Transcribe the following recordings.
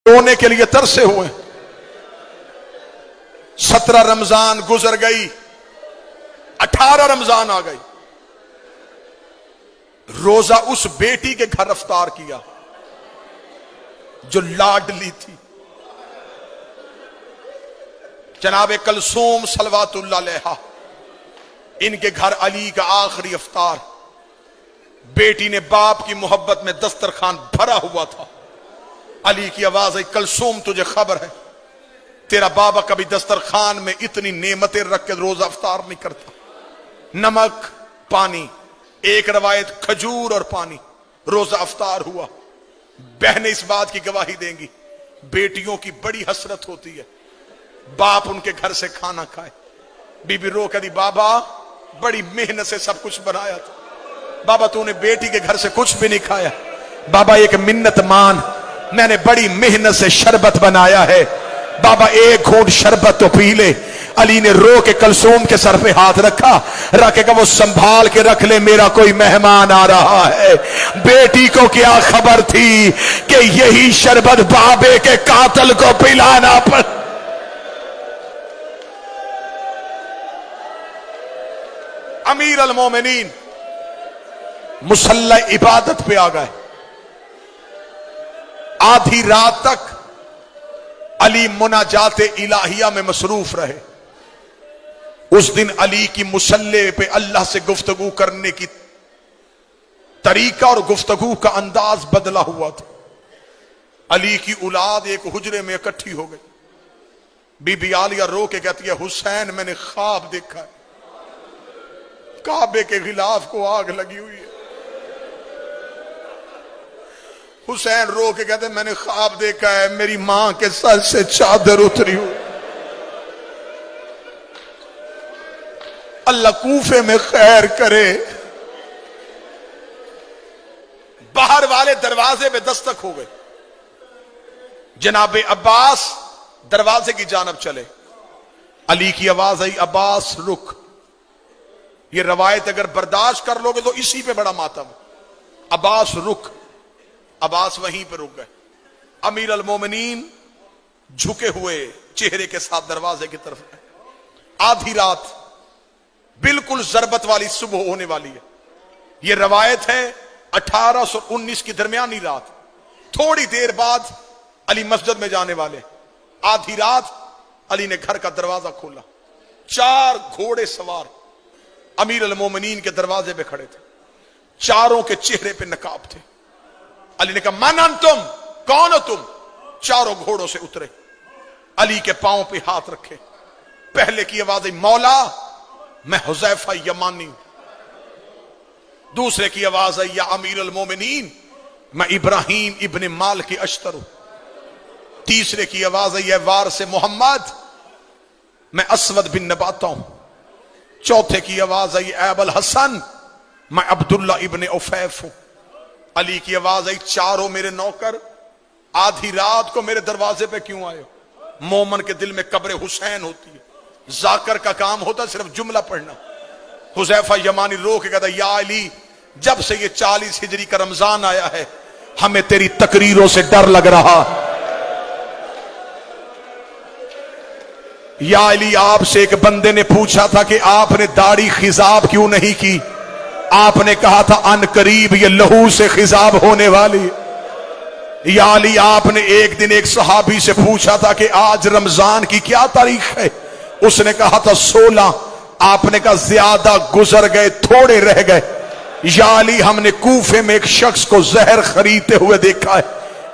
رونے کے لیے ترسے ہوئے. 17 رمضان گزر گئی, 18 رمضان آ گئی. روزہ اس بیٹی کے گھر افطار کیا جو لاڈلی تھی, جناب کلثوم صلوات اللہ علیہا. ان کے گھر علی کا آخری افطار. بیٹی نے باپ کی محبت میں دسترخوان بھرا ہوا تھا. علی کی آواز آئی, کلثوم تجھے خبر ہے تیرا بابا کبھی دسترخوان میں اتنی نعمتیں رکھ کے روزہ افطار نہیں کرتا. نمک, پانی, ایک روایت کھجور اور پانی, روزہ افطار ہوا. بہنیں اس بات کی گواہی دیں گی, بیٹیوں کی بڑی حسرت ہوتی ہے باپ ان کے گھر سے کھانا کھائے. بی بی رو کہتی بابا بڑی محنت سے سب کچھ بنایا تھا, بابا تو نے بیٹی کے گھر سے کچھ بھی نہیں کھایا. بابا ایک منت مان, میں نے بڑی محنت سے شربت بنایا ہے, بابا ایک گھونٹ شربت تو پی لے. علی نے رو کے کلثوم کے سر پہ ہاتھ رکھا, رکھے گا وہ سنبھال کے رکھ لے, میرا کوئی مہمان آ رہا ہے. بیٹی کو کیا خبر تھی کہ یہی شربت بابے کے قاتل کو پلانا پڑ. امیر المومنین مصلی عبادت پہ آ گئے. آدھی رات تک علی مناجات الہیہ میں مصروف رہے. اس دن علی کی مصلی پہ اللہ سے گفتگو کرنے کی طریقہ اور گفتگو کا انداز بدلا ہوا تھا. علی کی اولاد ایک حجرے میں اکٹھی ہو گئی. بی بی عالیہ رو کے کہتی ہے حسین میں نے خواب دیکھا ہے, کعبے کے غلاف کو آگ لگی ہوئی ہے. حسین رو کے کہتے ہیں میں نے خواب دیکھا ہے میری ماں کے سر سے چادر اتری ہوئی. اللہ کوفے میں خیر کرے. باہر والے دروازے پہ دستک ہو گئے. جناب عباس دروازے کی جانب چلے. علی کی آواز آئی عباس رک. یہ روایت اگر برداشت کر لو گے تو اسی پہ بڑا ماتم. عباس رک. عباس وہیں پہ رک گئے. امیر المومنین جھکے ہوئے چہرے کے ساتھ دروازے کی طرف گئے. آدھی رات بالکل ضربت والی صبح ہونے والی ہے. یہ روایت ہے 1819 کی درمیانی رات. تھوڑی دیر بعد علی مسجد میں جانے والے. آدھی رات علی نے گھر کا دروازہ کھولا. 4 گھوڑے سوار امیر المومنین کے دروازے پہ کھڑے تھے. چاروں کے چہرے پہ نقاب تھے. علی نے کہا من انتم, کون ہو تم؟ چاروں گھوڑوں سے اترے. علی کے پاؤں پہ ہاتھ رکھے. پہلے کی آواز آئی مولا میں حذیفہ یمانی ہوں. دوسرے کی آواز آئی یا امیر المومنین میں ابراہیم ابن مالک اشتر ہوں. تیسرے کی آواز آئی وارث محمد میں اسود بن نباتہ ہوں. چوتھے کی آواز آئی اے ابو الحسن میں عبداللہ ابن عفیف ہوں. علی کی آواز آئی چاروں میرے نوکر آدھی رات کو میرے دروازے پہ کیوں آئے؟ مومن کے دل میں قبر حسین ہوتی ہے. ذاکر کا کام ہوتا ہے صرف جملہ پڑھنا. حذیفہ یمانی رو کے کہتا یا علی جب سے یہ 40 ہجری کا رمضان آیا ہے ہمیں تیری تقریروں سے ڈر لگ رہا. یا علی آپ سے ایک بندے نے پوچھا تھا کہ آپ نے داڑھی خضاب کیوں نہیں کی؟ آپ نے کہا تھا ان قریب یہ لہو سے خضاب ہونے والی. یا علی آپ نے ایک دن ایک صحابی سے پوچھا تھا کہ آج رمضان کی کیا تاریخ ہے؟ اس نے کہا تھا 16. آپ نے کہا زیادہ گزر گئے تھوڑے رہ گئے. یا علی ہم نے کوفے میں ایک شخص کو زہر خریدتے ہوئے دیکھا ہے.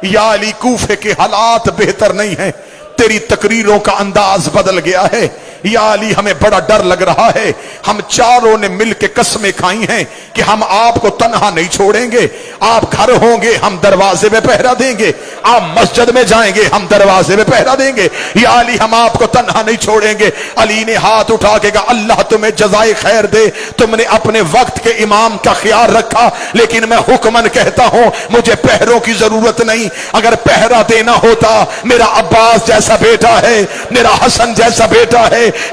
یا علی کوفے کے حالات بہتر نہیں ہیں, تیری تقریروں کا انداز بدل گیا ہے. یا علی ہمیں بڑا ڈر لگ رہا ہے. ہم چاروں نے مل کے قسمیں کھائی ہیں کہ ہم آپ کو تنہا نہیں چھوڑیں گے. آپ گھر ہوں گے ہم دروازے میں پہرا دیں گے, آپ مسجد میں جائیں گے ہم دروازے میں پہرا دیں گے. یا علی ہم آپ کو تنہا نہیں چھوڑیں گے. علی نے ہاتھ اٹھا کے کہا اللہ تمہیں جزائے خیر دے, تم نے اپنے وقت کے امام کا خیال رکھا, لیکن میں حکمن کہتا ہوں مجھے پہروں کی ضرورت نہیں. اگر پہرا دینا ہوتا میرا عباس جیسا بیٹا ہے, میرا حسن جیسا بیٹا ہے,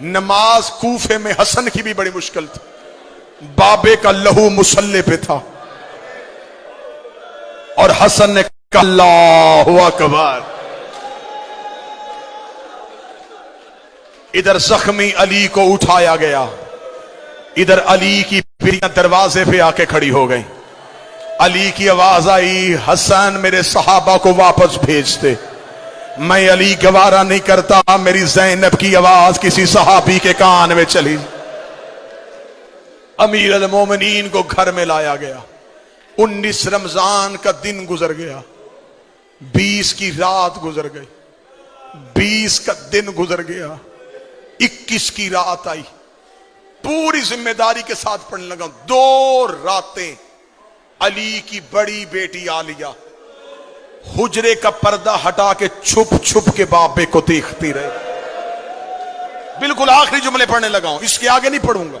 نماز کوفے میں حسن کی بھی بڑی مشکل تھی. بابے کا لہو مسلح پہ تھا اور حسن نے کہا اللہ اکبر. ادھر زخمی علی کو اٹھایا گیا, ادھر علی کی بیٹیاں دروازے پہ آ کے کھڑی ہو گئی. علی کی آواز آئی, حسن میرے صحابہ کو واپس بھیج دے. میں علی گوارا نہیں کرتا میری زینب کی آواز کسی صحابی کے کان میں چلی. امیر المومنین کو گھر میں لایا گیا. 19 رمضان کا دن گزر گیا, 20 کی رات گزر گئی, 20 کا دن گزر گیا, 21 کی رات آئی. پوری ذمہ داری کے ساتھ پڑھنے لگا. 2 راتیں علی کی بڑی بیٹی عالیہ حجرے کا پردہ ہٹا کے چھپ چھپ کے بابے کو دیکھتی رہے. بالکل آخری جملے پڑھنے لگا ہوں, اس کے آگے نہیں پڑھوں گا.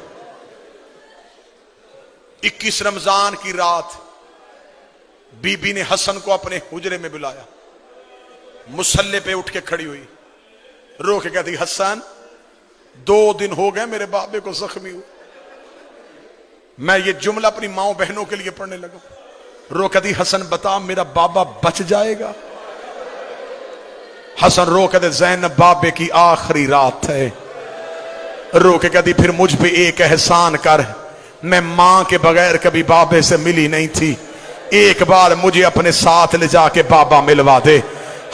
21 رمضان کی رات بی بی نے حسن کو اپنے حجرے میں بلایا. مصلے پہ اٹھ کے کھڑی ہوئی, رو کے کہتی حسن 2 دن ہو گئے میرے بابے کو زخمی ہوئے. میں یہ جملہ اپنی ماؤں بہنوں کے لیے پڑھنے لگا. رو کہتی حسن بتا میرا بابا بچ جائے گا. حسن رو کہتے زینب بابے کی آخری رات ہے. رو کے کہتی پھر مجھ پہ ایک احسان کر, میں ماں کے بغیر کبھی بابے سے ملی نہیں تھی, ایک بار مجھے اپنے ساتھ لے جا کے بابا ملوا دے.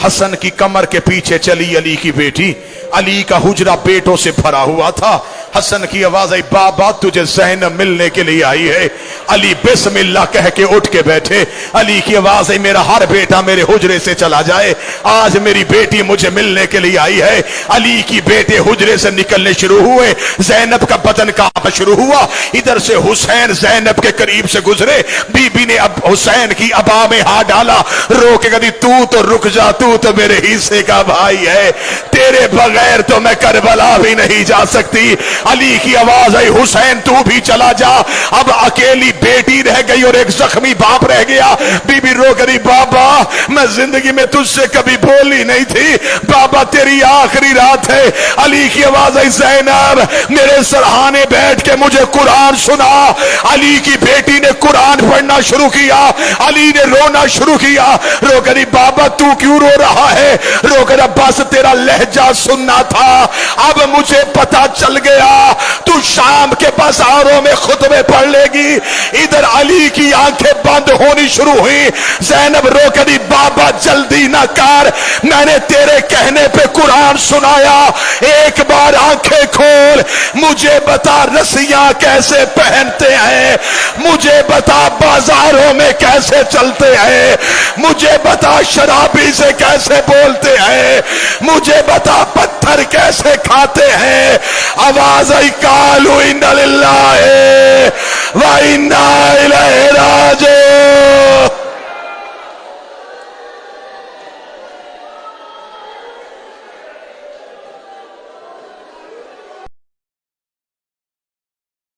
حسن کی کمر کے پیچھے چلی علی کی بیٹی. علی کا حجرہ بیٹوں سے بھرا ہوا تھا. حسن کی آواز آئی بابا تجھے زینب ملنے کے لیے آئی ہے. علی بسم اللہ کہہ کے اٹھ کے بیٹھے. علی کی آواز آئی میرا ہر بیٹا میرے حجرے سے چلا جائے, آج میری بیٹی مجھے ملنے کے لیے آئی ہے. علی کی بیٹے حجرے سے نکلنے شروع ہوئے. زینب کا بدن کانپنا شروع ہوا. ادھر سے حسین زینب کے قریب سے گزرے. بی بی نے اب حسین کی ابا میں ہاتھ ڈالا, رو کے کہتی تو رک جا, تو میرے حصے کا بھائی ہے, تیرے بغیر تو میں کربلا بھی نہیں جا سکتی. علی کی آواز آئی حسین تو بھی چلا جا. اب اکیلی بیٹی رہ گئی اور ایک زخمی باپ رہ گیا. بی بی رو کری بابا میں زندگی میں تجھ سے کبھی بولی نہیں تھی, بابا تیری آخری رات ہے. علی کی آواز آئی زینب میرے سرہانے بیٹھ کے مجھے قرآن سنا. علی کی بیٹی نے قرآن پڑھنا شروع کیا. علی نے رونا شروع کیا. رو کری بابا تو کیوں رو رہا ہے؟ رو کر بس تیرا لہجہ سننا تھا, اب مجھے پتا چل گیا تو شام کے بازاروں میں خطبے پڑھ لے گی. ادھر علی کی آنکھیں بند ہونی شروع ہوئی. زینب رو کری بابا جلدی نہ کر, میں نے تیرے کہنے پہ قرآن سنایا, ایک بار آنکھیں کھول, مجھے بتا رسیاں کیسے پہنتے ہیں, مجھے بتا بازاروں میں کیسے چلتے ہیں, مجھے بتا شرابی سے کیسے بولتے ہیں, مجھے بتا پتھر کیسے کھاتے ہیں. آواز آئی قالوا انا للہ و انا الیہ راجعون.